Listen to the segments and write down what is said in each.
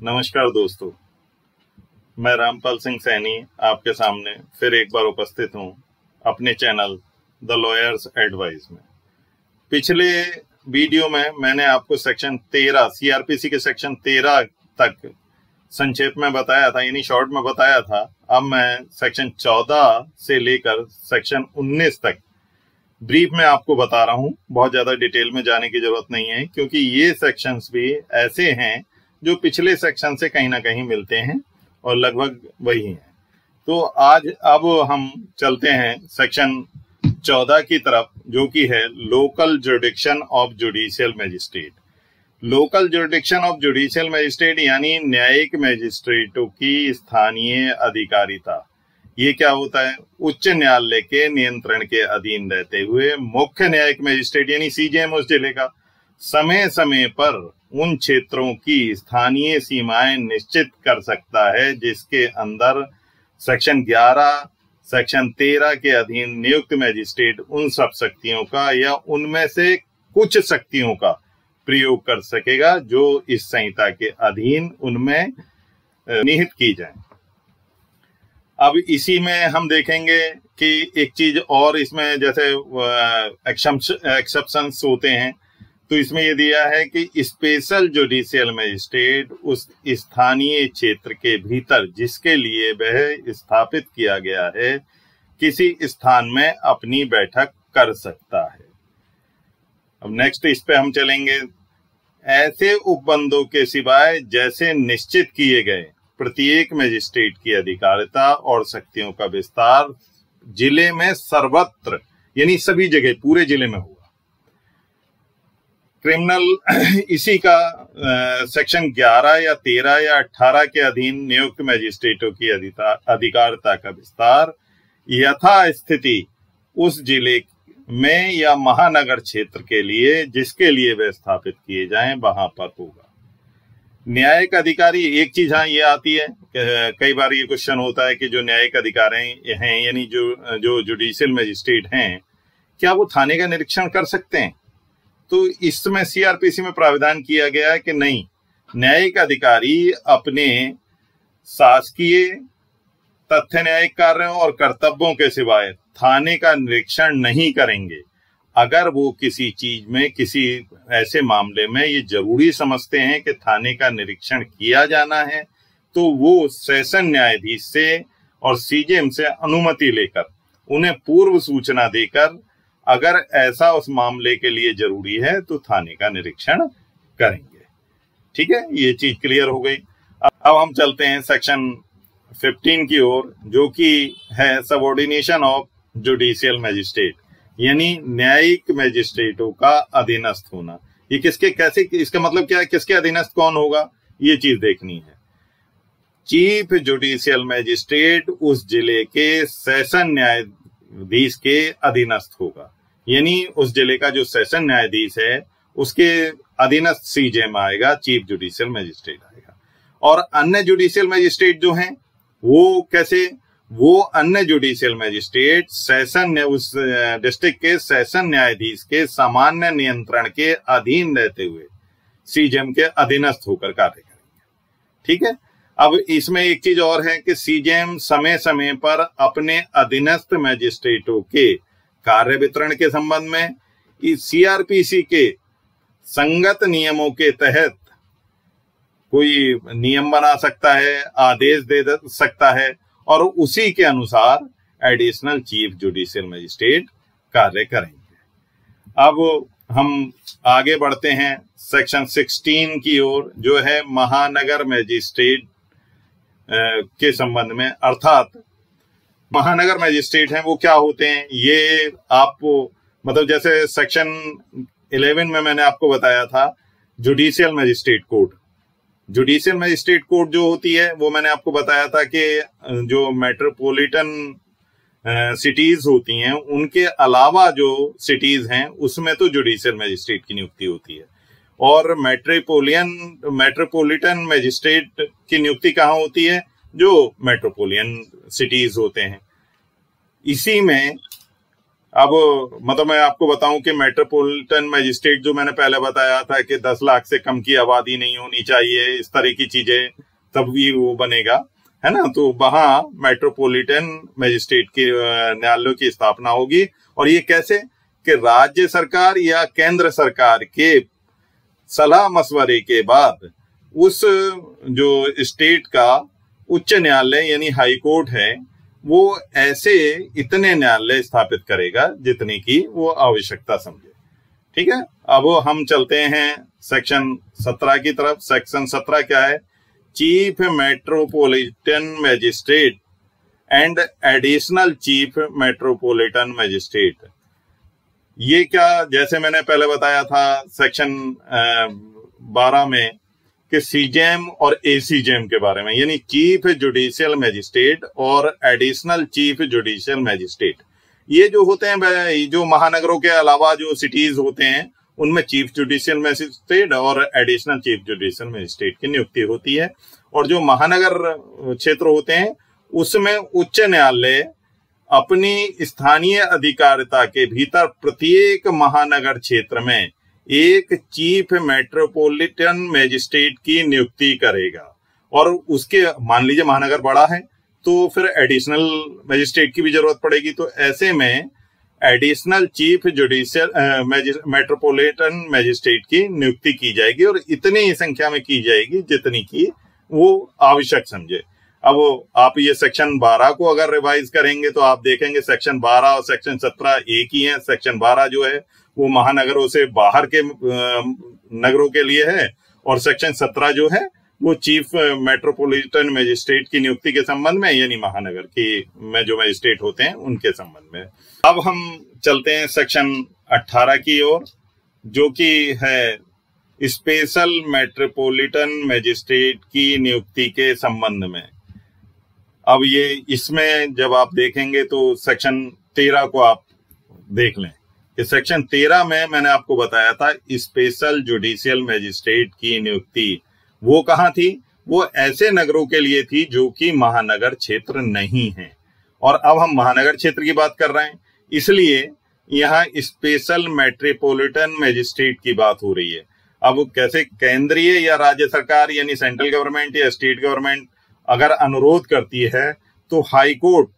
नमस्कार दोस्तों, मैं रामपाल सिंह सैनी आपके सामने फिर एक बार उपस्थित हूं अपने चैनल द लॉयर्स एडवाइस में। पिछले वीडियो में मैंने आपको सेक्शन 13 सीआरपीसी के सेक्शन 13 तक संक्षेप में बताया था, यानी शॉर्ट में बताया था। अब मैं सेक्शन 14 से लेकर सेक्शन 19 तक ब्रीफ में आपको बता रहा हूं। बहुत ज्यादा डिटेल में जाने की जरूरत नहीं है, क्योंकि ये सेक्शंस भी ऐसे हैं जो पिछले सेक्शन से कहीं ना कहीं मिलते हैं और लगभग वही हैं। तो आज अब हम चलते हैं सेक्शन 14 की तरफ, जो कि है local jurisdiction of judicial magistrate. Local jurisdiction of judicial magistrate यानी न्यायिक मैजिस्ट्रेटों की स्थानीय अधिकारिता। ये क्या होता है? उच्च न्यायालय के नियंत्रण के अधीन रहते हुए मुख्य न्यायिक मैजिस्ट्रेट यानी सीजेएम उस जिले का समय समय पर उन क्षेत्रों की स्थानीय सीमाएं निश्चित कर सकता है जिसके अंदर सेक्शन 11, सेक्शन 13 के अधीन नियुक्त मैजिस्ट्रेट उन सब शक्तियों का या उनमें से कुछ शक्तियों का प्रयोग कर सकेगा जो इस संहिता के अधीन उनमें निहित की जाए। अब इसी में हम देखेंगे कि एक चीज और इसमें जैसे एक्सेप्शंस होते हैं, तो इसमें ये दिया है कि स्पेशल जुडिशियल मैजिस्ट्रेट उस स्थानीय क्षेत्र के भीतर जिसके लिए वह स्थापित किया गया है किसी स्थान में अपनी बैठक कर सकता है। अब नेक्स्ट इस पे हम चलेंगे। ऐसे उपबंधों के सिवाय जैसे निश्चित किए गए प्रत्येक मजिस्ट्रेट की अधिकारिता और शक्तियों का विस्तार जिले में सर्वत्र यानी सभी जगह पूरे जिले में होगा। क्रिमिनल इसी का सेक्शन 11 या 13 या 18 के अधीन नियुक्त मजिस्ट्रेटों की अधिकारिता का विस्तार यथास्थिति उस जिले में या महानगर क्षेत्र के लिए जिसके लिए वे स्थापित किए जाएं वहां पर होगा। न्यायिक अधिकारी एक चीज ये आती है, कई बार ये क्वेश्चन होता है कि जो न्यायिक अधिकारी हैं यानी जो जुडिशियल मजिस्ट्रेट हैं, क्या वो थाने का निरीक्षण कर सकते हैं? तो इसमें सीआरपीसी में प्रावधान किया गया है कि नहीं, न्यायिक अधिकारी अपने शासकीय तथ्य न्यायिक कार्यों और कर्तव्यों के सिवाय थाने का निरीक्षण नहीं करेंगे। अगर वो किसी चीज में किसी ऐसे मामले में ये जरूरी समझते हैं कि थाने का निरीक्षण किया जाना है, तो वो सेशन न्यायाधीश से और सीजेएम से अनुमति लेकर उन्हें पूर्व सूचना देकर अगर ऐसा उस मामले के लिए जरूरी है तो थाने का निरीक्षण करेंगे। ठीक है, ये चीज क्लियर हो गई। अब हम चलते हैं सेक्शन 15 की ओर, जो कि है सबऑर्डिनेशन ऑफ जुडिशियल मैजिस्ट्रेट यानी न्यायिक मैजिस्ट्रेटों का अधीनस्थ होना। ये किसके कैसे, इसका मतलब क्या है, किसके अधीनस्थ कौन होगा, ये चीज देखनी है। चीफ जुडिशियल मैजिस्ट्रेट उस जिले के सेशन न्यायाधीश के अधीनस्थ होगा, यानी उस जिले का जो सेशन न्यायाधीश है उसके अधीनस्थ सीजेएम आएगा, चीफ जुडिशियल मैजिस्ट्रेट आएगा। और अन्य जुडिशियल मैजिस्ट्रेट जो हैं वो कैसे, वो अन्य जुडिशियल मैजिस्ट्रेट सेशन उस डिस्ट्रिक्ट के सेशन न्यायाधीश के सामान्य नियंत्रण के अधीन रहते हुए सीजेएम के अधीनस्थ होकर कार्य करेंगे। ठीक है। अब इसमें एक चीज और है कि सीजेएम समय समय पर अपने अधीनस्थ मैजिस्ट्रेटों के कार्य वितरण के संबंध में इस सीआरपीसी के संगत नियमों के तहत कोई नियम बना सकता है, आदेश दे सकता है, और उसी के अनुसार एडिशनल चीफ जुडिशियल मैजिस्ट्रेट कार्य करेंगे। अब हम आगे बढ़ते हैं सेक्शन 16 की ओर, जो है महानगर मैजिस्ट्रेट के संबंध में। अर्थात महानगर मैजिस्ट्रेट हैं वो क्या होते हैं, ये आपको मतलब जैसे सेक्शन 11 में मैंने आपको बताया था judicial magistrate code. Judicial magistrate court जो होती है वो मैंने आपको बताया था कि जो मेट्रोपॉलिटन सिटीज होती हैं उनके अलावा जो सिटीज हैं उसमें तो जुडिशियल मैजिस्ट्रेट की नियुक्ति होती है, और मेट्रोपॉलिटन मैजिस्ट्रेट की नियुक्ति कहाँ होती है, जो मेट्रोपॉलिटन सिटीज होते हैं। इसी में अब मतलब मैं आपको बताऊं कि मेट्रोपॉलिटन मजिस्ट्रेट जो मैंने पहले बताया था कि 10 लाख से कम की आबादी नहीं होनी चाहिए, इस तरह की चीजें, तब भी वो बनेगा, है ना। तो वहां मेट्रोपॉलिटन मजिस्ट्रेट की न्यायालयों की स्थापना होगी। और ये कैसे कि राज्य सरकार या केंद्र सरकार के सलाह मशवरे के बाद उस जो स्टेट का उच्च न्यायालय यानी हाई कोर्ट है, वो ऐसे इतने न्यायालय स्थापित करेगा जितनी की वो आवश्यकता समझे। ठीक है, अब हम चलते हैं सेक्शन 17 की तरफ। सेक्शन 17 क्या है? Chief metropolitan magistrate and additional chief metropolitan magistrate. ये क्या, जैसे मैंने पहले बताया था सेक्शन 12 में कि सीजेम और एसीजेम के बारे में, यानी चीफ जुडिशियल मजिस्ट्रेट और एडिशनल चीफ जुडिशियल मजिस्ट्रेट, ये जो होते हैं, जो महानगरों के अलावा जो सिटीज होते हैं, उनमें चीफ जुडिशियल मजिस्ट्रेट और एडिशनल चीफ जुडिशियल मजिस्ट्रेट की नियुक्ति होती है। और जो महानगर क्षेत्र होते हैं उसमें उच्च न्यायालय अपनी स्थानीय अधिकारिता के भीतर प्रत्येक महानगर क्षेत्र में एक चीफ मेट्रोपॉलिटन मजिस्ट्रेट की नियुक्ति करेगा। और उसके, मान लीजिए महानगर बड़ा है तो फिर एडिशनल मजिस्ट्रेट की भी जरूरत पड़ेगी। तो ऐसे में additional chief judicial metropolitan magistrate की नियुक्ति की जाएगी और इतनी ही संख्या में की जाएगी जितनी की वो आवश्यक समझे। अब आप ये सेक्शन 12 को अगर रिवाइज करेंगे तो आप देखेंगे सेक्शन 12 और सेक्शन 17 एक ही है। सेक्शन 12 जो है वो महानगरों से बाहर के नगरों के लिए है और सेक्शन 17 जो है वो चीफ मेट्रोपॉलिटन मजिस्ट्रेट की नियुक्ति के संबंध में, यानी महानगर की में जो मजिस्ट्रेट होते हैं उनके संबंध में। अब हम चलते हैं सेक्शन 18 की ओर, जो कि है स्पेशल मेट्रोपॉलिटन मजिस्ट्रेट की नियुक्ति के संबंध में। अब ये इसमें जब आप देखेंगे तो सेक्शन 13 को आप देख लें कि सेक्शन 13 में मैंने आपको बताया था स्पेशल जुडिशियल मजिस्ट्रेट की नियुक्ति वो कहाँ थी? वो ऐसे नगरों के लिए थी जो कि महानगर क्षेत्र नहीं है। और अब हम महानगर क्षेत्र की बात कर रहे हैं, इसलिए यहाँ स्पेशल मेट्रोपॉलिटन मजिस्ट्रेट की बात हो रही है। अब कैसे केंद्रीय या राज्य सरकार यानी सेंट्रल गवर्नमेंट या स्टेट गवर्नमेंट अगर अनुरोध करती है तो हाई कोर्ट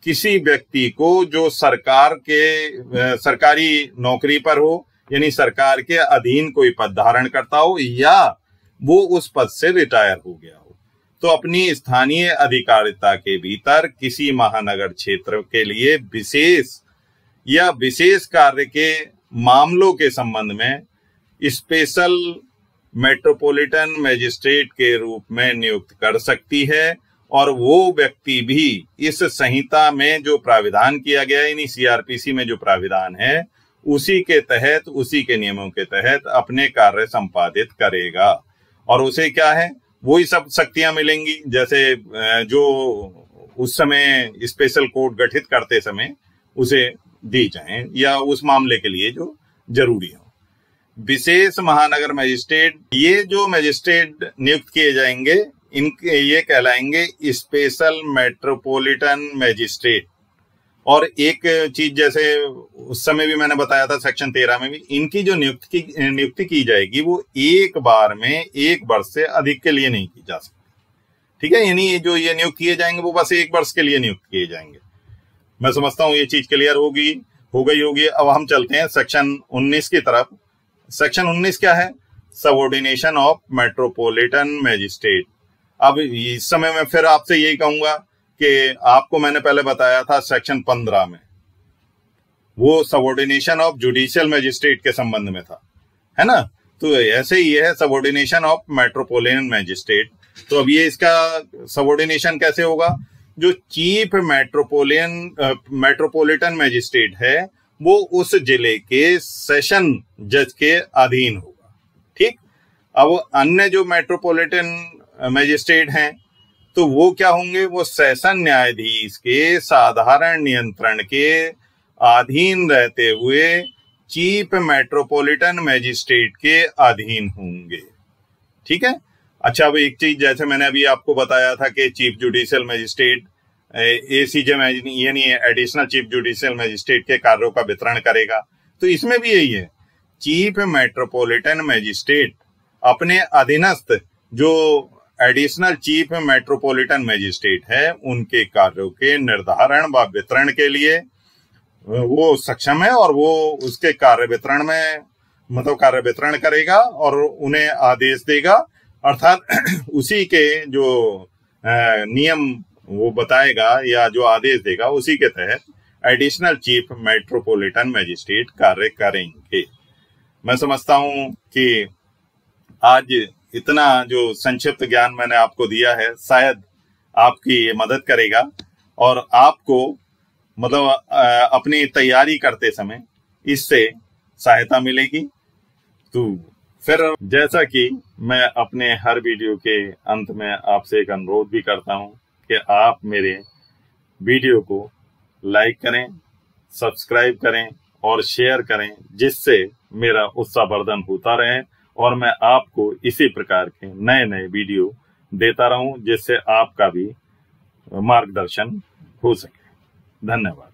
किसी व्यक्ति को जो सरकार के सरकारी नौकरी पर हो, यानी सरकार के अधीन कोई पद धारण करता हो या वो उस पद से रिटायर हो गया हो, तो अपनी स्थानीय अधिकारिता के भीतर किसी महानगर क्षेत्र के लिए विशेष कार्य के मामलों के संबंध में स्पेशल मेट्रोपॉलिटन मजिस्ट्रेट के रूप में नियुक्त कर सकती है। और वो व्यक्ति भी इस संहिता में जो प्राविधान किया गया है, यानी सीआरपीसी में जो प्राविधान है, उसी के तहत, उसी के नियमों के तहत अपने कार्य संपादित करेगा। और उसे क्या है, वही सब शक्तियां मिलेंगी जैसे जो उस समय स्पेशल कोर्ट गठित करते समय उसे दी जाए या उस मामले के लिए जो जरूरी हो। विशेष महानगर मजिस्ट्रेट, ये जो मजिस्ट्रेट नियुक्त किए जाएंगे इनके ये कहलाएंगे स्पेशल मेट्रोपॉलिटन मजिस्ट्रेट। और एक चीज जैसे उस समय भी मैंने बताया था सेक्शन 13 में भी, इनकी जो नियुक्ति की जाएगी वो एक बार में 1 वर्ष से अधिक के लिए नहीं की जा सकती। ठीक है, यानी जो ये नियुक्त किए जाएंगे वो बस 1 वर्ष के लिए नियुक्त किए जाएंगे। मैं समझता हूँ ये चीज क्लियर हो गई होगी। अब हम चलते हैं सेक्शन 19 की तरफ। सेक्शन 19 क्या है? Subordination of metropolitan magistrate. अब इस समय मैं फिर आपसे यही कहूंगा कि आपको मैंने पहले बताया था सेक्शन 15 में वो सबऑर्डिनेशन ऑफ जुडिशियल मजिस्ट्रेट के संबंध में था, है ना। तो ऐसे ही है सबऑर्डिनेशन ऑफ मेट्रोपॉलिटन मजिस्ट्रेट। तो अब ये इसका सबऑर्डिनेशन कैसे होगा? जो चीफ मेट्रोपॉलिटन मजिस्ट्रेट है वो उस जिले के सेशन जज के अधीन होगा। ठीक, अब अन्य जो मेट्रोपॉलिटन मजिस्ट्रेट हैं तो वो क्या होंगे? वो सेशन न्यायाधीश के साधारण नियंत्रण के अधीन रहते हुए चीफ मेट्रोपॉलिटन मजिस्ट्रेट के अधीन होंगे। ठीक है। अच्छा, अब एक चीज जैसे मैंने अभी आपको बताया था कि चीफ जुडिशियल मजिस्ट्रेट एसीजे यानी एडिशनल चीफ जुडिशियल मजिस्ट्रेट के कार्यों का वितरण करेगा। तो इसमें भी यही है, चीफ मेट्रोपॉलिटन मजिस्ट्रेट अपने अधीनस्थ जो एडिशनल चीफ मेट्रोपॉलिटन मजिस्ट्रेट है उनके कार्यों के निर्धारण व वितरण के लिए वो सक्षम है, और वो उसके कार्य वितरण में मतलब कार्य वितरण करेगा और उन्हें आदेश देगा, अर्थात उसी के जो नियम वो बताएगा या जो आदेश देगा उसी के तहत एडिशनल चीफ मेट्रोपॉलिटन मजिस्ट्रेट कार्य करेंगे। मैं समझता हूं कि आज इतना जो संक्षिप्त ज्ञान मैंने आपको दिया है शायद आपकी मदद करेगा और आपको मतलब अपनी तैयारी करते समय इससे सहायता मिलेगी। तो फिर जैसा कि मैं अपने हर वीडियो के अंत में आपसे एक अनुरोध भी करता हूं कि आप मेरे वीडियो को लाइक करें, सब्सक्राइब करें और शेयर करें, जिससे मेरा उत्साहवर्धन होता रहे और मैं आपको इसी प्रकार के नए नए वीडियो देता रहूं, जिससे आपका भी मार्गदर्शन हो सके। धन्यवाद।